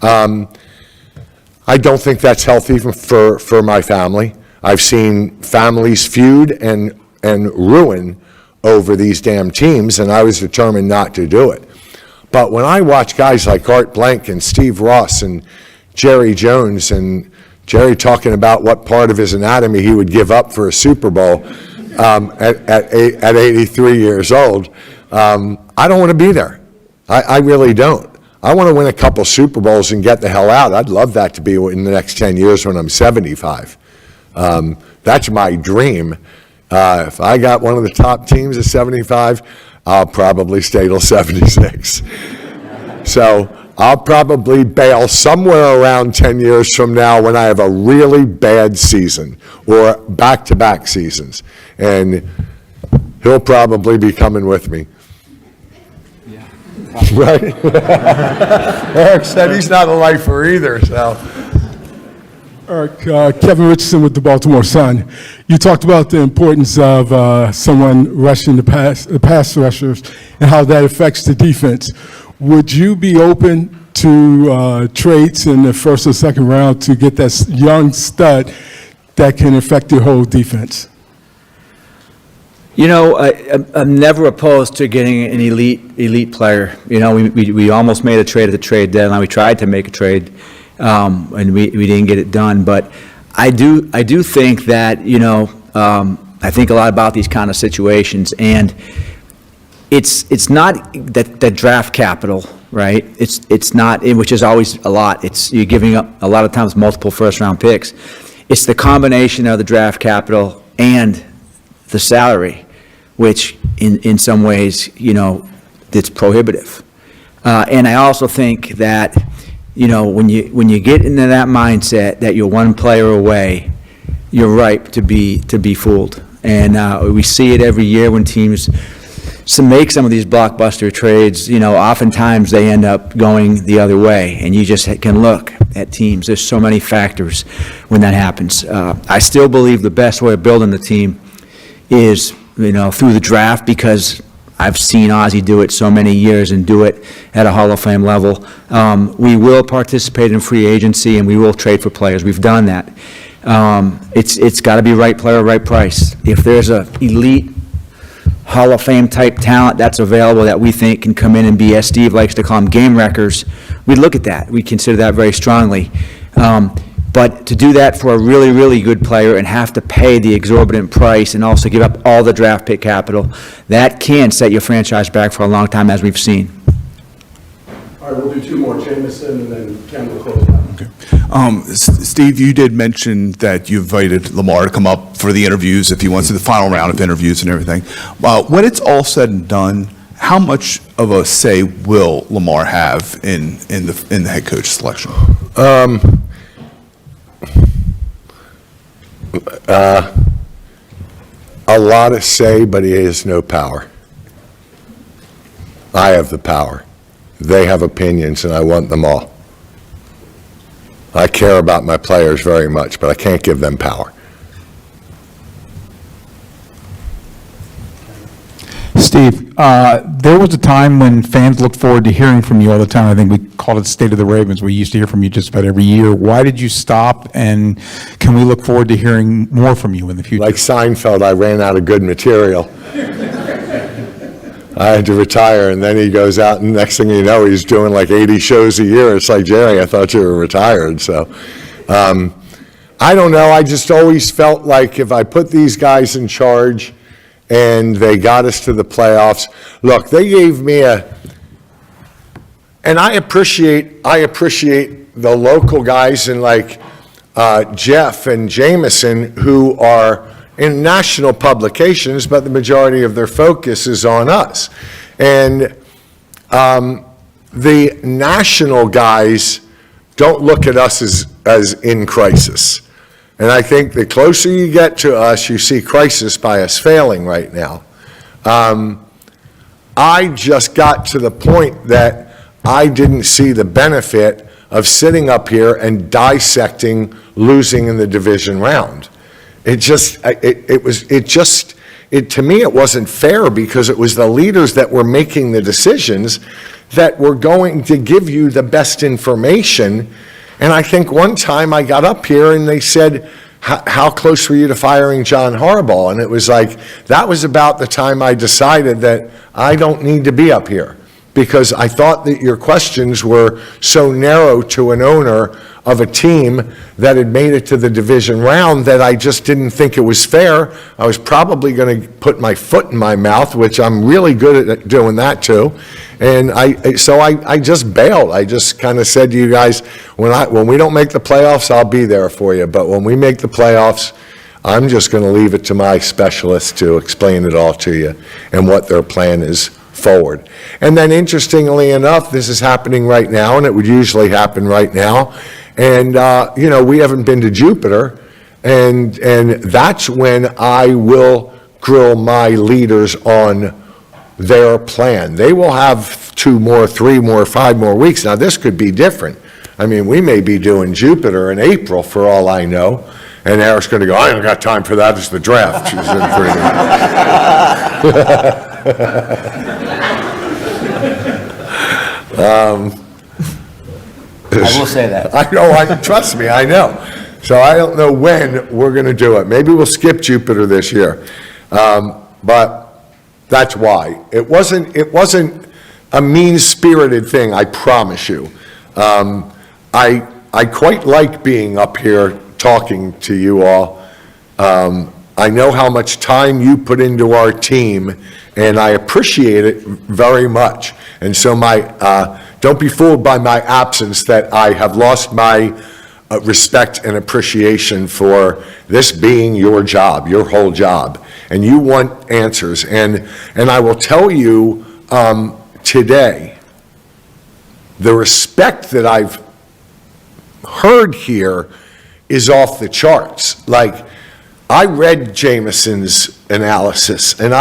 I don't think that's healthy for my family. I've seen families feud and ruin over these damn teams, and I was determined not to do it. But when I watch guys like Art Blank and Steve Ross and Jerry Jones, and Jerry talking about what part of his anatomy he would give up for a Super Bowl at 83 years old, I don't want to be there. I really don't. I want to win a couple Super Bowls and get the hell out. I'd love that to be in the next 10 years when I'm 75. That's my dream. If I got one of the top teams at 75, I'll probably stay till 76. So I'll probably bail somewhere around 10 years from now when I have a really bad season or back-to-back seasons. And he'll probably be coming with me. Yeah. Right? Eric said he's not a lifer either, so. Kevin Richardson with the Baltimore Sun. You talked about the importance of someone rushing the pass rushers and how that affects the defense. Would you be open to trades in the first or second round to get that young stud that can affect your whole defense? You know, I'm never opposed to getting an elite player. You know, we almost made a trade at the trade deadline. We tried to make a trade, and we didn't get it done. But I do think that, you know, I think a lot about these kind of situations, and it's not that draft capital, right? It's not, which is always a lot. It's you're giving up a lot of times multiple first-round picks. It's the combination of the draft capital and the salary, which in some ways, you know, it's prohibitive. And I also think that, you know, when you get into that mindset that you're one player away, you're ripe to be fooled. And we see it every year when teams make some of these blockbuster trades. You know, oftentimes they end up going the other way, and you just can look at teams. There's so many factors when that happens. I still believe the best way of building the team is, you know, through the draft, because I've seen Ozzie do it so many years and do it at a Hall of Fame level. We will participate in free agency, and we will trade for players. We've done that. It's got to be right player, right price. If there's a elite Hall of Fame type talent that's available that we think can come in and be, as Steve likes to call them, game wreckers, we look at that. We consider that very strongly. But to do that for a really, really good player and have to pay the exorbitant price and also give up all the draft pick capital, that can set your franchise back for a long time, as we've seen. All right, we'll do two more, Jamison, and then Ken will close it out. Okay. Steve, you did mention that you invited Lamar to come up for the interviews if he wants to, the final round of interviews and everything. When it's all said and done, how much of a say will Lamar have in the head coach selection? A lot of say, but he has no power. I have the power. They have opinions, and I want them all. I care about my players very much, but I can't give them power. Steve, there was a time when fans looked forward to hearing from you all the time. I think we called it State of the Ravens. We used to hear from you just about every year. Why did you stop, and can we look forward to hearing more from you in the future? Like Seinfeld, I ran out of good material. I had to retire, and then he goes out, and next thing you know, he's doing like 80 shows a year. It's like, Jerry, I thought you were retired. So I don't know. I just always felt like if I put these guys in charge and they got us to the playoffs, look, they gave me and I appreciate the local guys and like Jeff and Jamison, who are in national publications, but the majority of their focus is on us. And the national guys don't look at us as in crisis. And I think the closer you get to us, you see crisis by us failing right now. I just got to the point that I didn't see the benefit of sitting up here and dissecting losing in the division round. To me, it wasn't fair, because it was the leaders that were making the decisions that were going to give you the best information. And I think one time I got up here and they said, how close were you to firing John Harbaugh? And it was like, that was about the time I decided that I don't need to be up here, because I thought that your questions were so narrow to an owner of a team that had made it to the division round that I just didn't think it was fair. I was probably going to put my foot in my mouth, which I'm really good at doing that too. And so I just bailed. I just kind of said to you guys, when we don't make the playoffs, I'll be there for you. But when we make the playoffs, I'm just going to leave it to my specialists to explain it all to you and what their plan is forward. And then interestingly enough, this is happening right now, and it would usually happen right now. And, we haven't been to Jupiter, and that's when I will grill my leaders on their plan. They will have 2 more, 3 more, 5 more weeks. Now, this could be different. I mean, we may be doing Jupiter in April for all I know, and Eric's going to go, I don't got time for that, it's the draft. She's I will say that. I know, trust me, I know. So I don't know when we're going to do it. Maybe we'll skip Jupiter this year. but that's why. It wasn't a mean-spirited thing, I promise you. I quite like being up here talking to you all. I know how much time you put into our team, and I appreciate it very much. And so don't be fooled by my absence that I have lost my respect and appreciation for this being your job, your whole job. And you want answers. And I will tell you today, the respect that I've heard here is off the charts. Like, I read Jameson's analysis and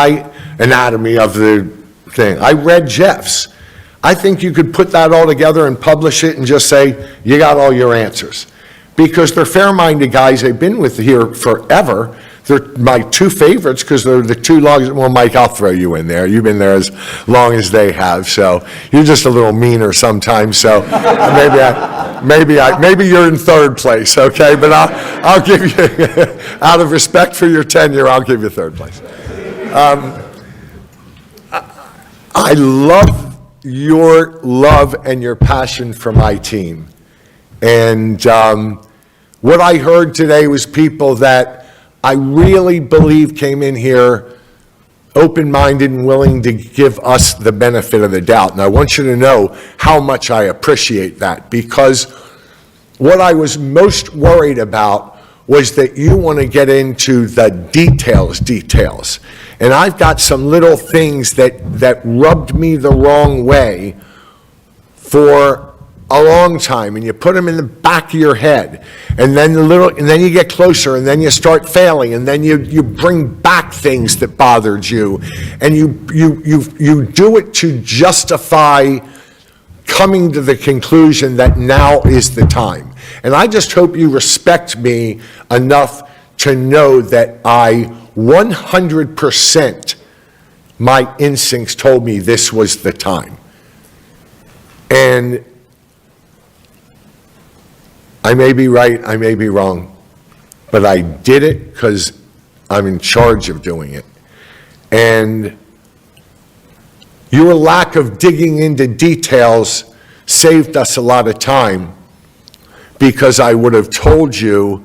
anatomy of the thing. I read Jeff's. I think you could put that all together and publish it and just say, you got all your answers. Because they're fair-minded guys. They've been with here forever. They're my two favorites because they're the two longest. Well, Mike, I'll throw you in there. You've been there as long as they have, so you're just a little meaner sometimes. So maybe you're in third place, okay? But I'll give you, out of respect for your tenure, I'll give you third place. I love your love and your passion for my team, and what I heard today was people that I really believe came in here open-minded and willing to give us the benefit of the doubt. And I want you to know how much I appreciate that, because what I was most worried about was that you want to get into the details. And I've got some little things that rubbed me the wrong way for a long time, and you put them in the back of your head, and then you get closer, and then you start failing, and then you bring back things that bothered you, and you do it to justify coming to the conclusion that now is the time. And I just hope you respect me enough to know that 100%, my instincts told me this was the time. And I may be right, I may be wrong, but I did it because I'm in charge of doing it. And your lack of digging into details saved us a lot of time, because I would have told you,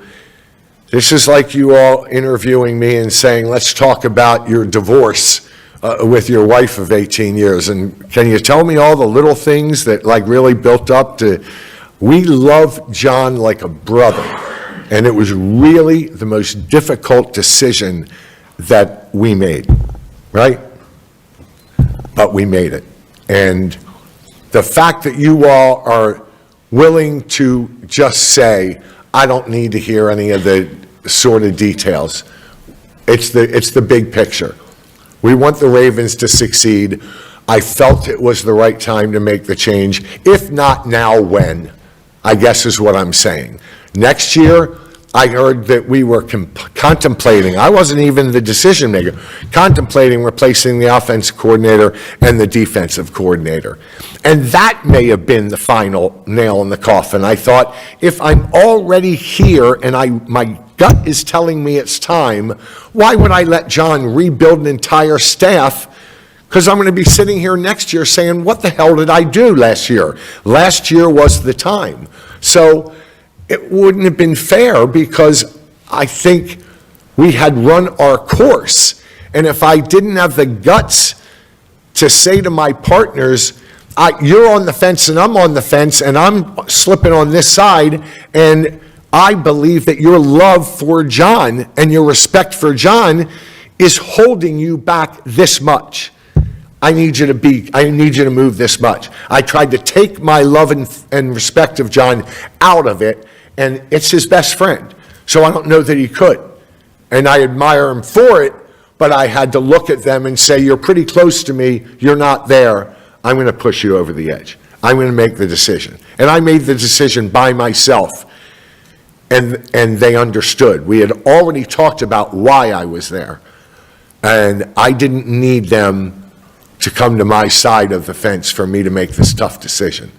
this is like you all interviewing me and saying, let's talk about your divorce with your wife of 18 years. And can you tell me all the little things that like really built up to... We love John like a brother, and it was really the most difficult decision that we made, right? But we made it. And the fact that you all are willing to just say, I don't need to hear any of the sort of details. It's the big picture. We want the Ravens to succeed. I felt it was the right time to make the change. If not now, when? I guess is what I'm saying. Next year, I heard that we were contemplating, I wasn't even the decision maker, contemplating replacing the offensive coordinator and the defensive coordinator. And that may have been the final nail in the coffin. I thought, if I'm already here and my gut is telling me it's time, why would I let John rebuild an entire staff? Because I'm going to be sitting here next year saying, what the hell did I do last year? Last year was the time. So it wouldn't have been fair, because I think we had run our course. And if I didn't have the guts to say to my partners, you're on the fence and I'm on the fence and I'm slipping on this side, and I believe that your love for John and your respect for John is holding you back this much. I need you to move this much. I tried to take my love and respect of John out of it, and it's his best friend. So I don't know that he could. And I admire him for it, but I had to look at them and say, you're pretty close to me, you're not there, I'm going to push you over the edge. I'm going to make the decision. And I made the decision by myself, and they understood. We had already talked about why I was there, and I didn't need them to come to my side of the fence for me to make this tough decision.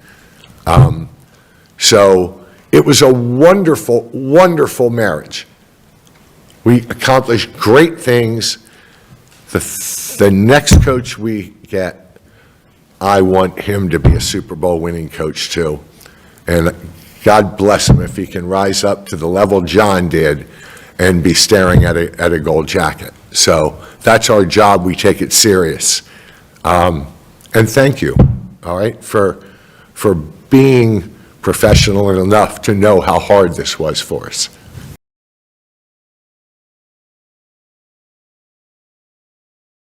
So it was a wonderful, wonderful marriage. We accomplished great things. the next coach we get, I want him to be a Super Bowl winning coach too. And God bless him if he can rise up to the level John did and be staring at a gold jacket. So that's our job. We take it serious. And thank you, all right, for being professional enough to know how hard this was for us.